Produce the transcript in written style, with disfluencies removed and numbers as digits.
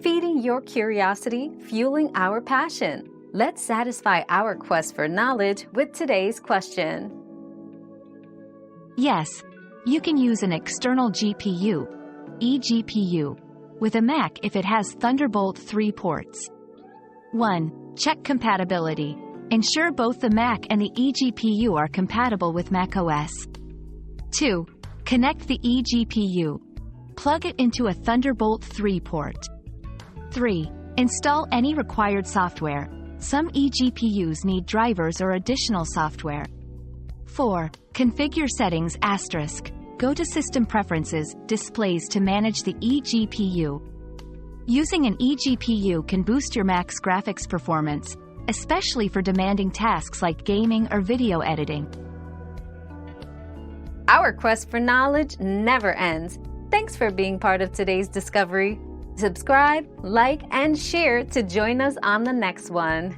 feeding your curiosity, fueling our passion. Let's satisfy our quest for knowledge with today's question. Yes, you can use an external GPU, eGPU, with a Mac if it has Thunderbolt 3 ports. 1. Check compatibility. Ensure both the Mac and the eGPU are compatible with macOS. 2. Connect the eGPU. Plug it into a Thunderbolt 3 port. 3. Install any required software. Some eGPUs need drivers or additional software. 4. Configure settings *. Go to System Preferences, Displays to manage the eGPU. Using an eGPU can boost your Mac's graphics performance, especially for demanding tasks like gaming or video editing. Our quest for knowledge never ends. Thanks for being part of today's discovery. Subscribe, like, and share to join us on the next one.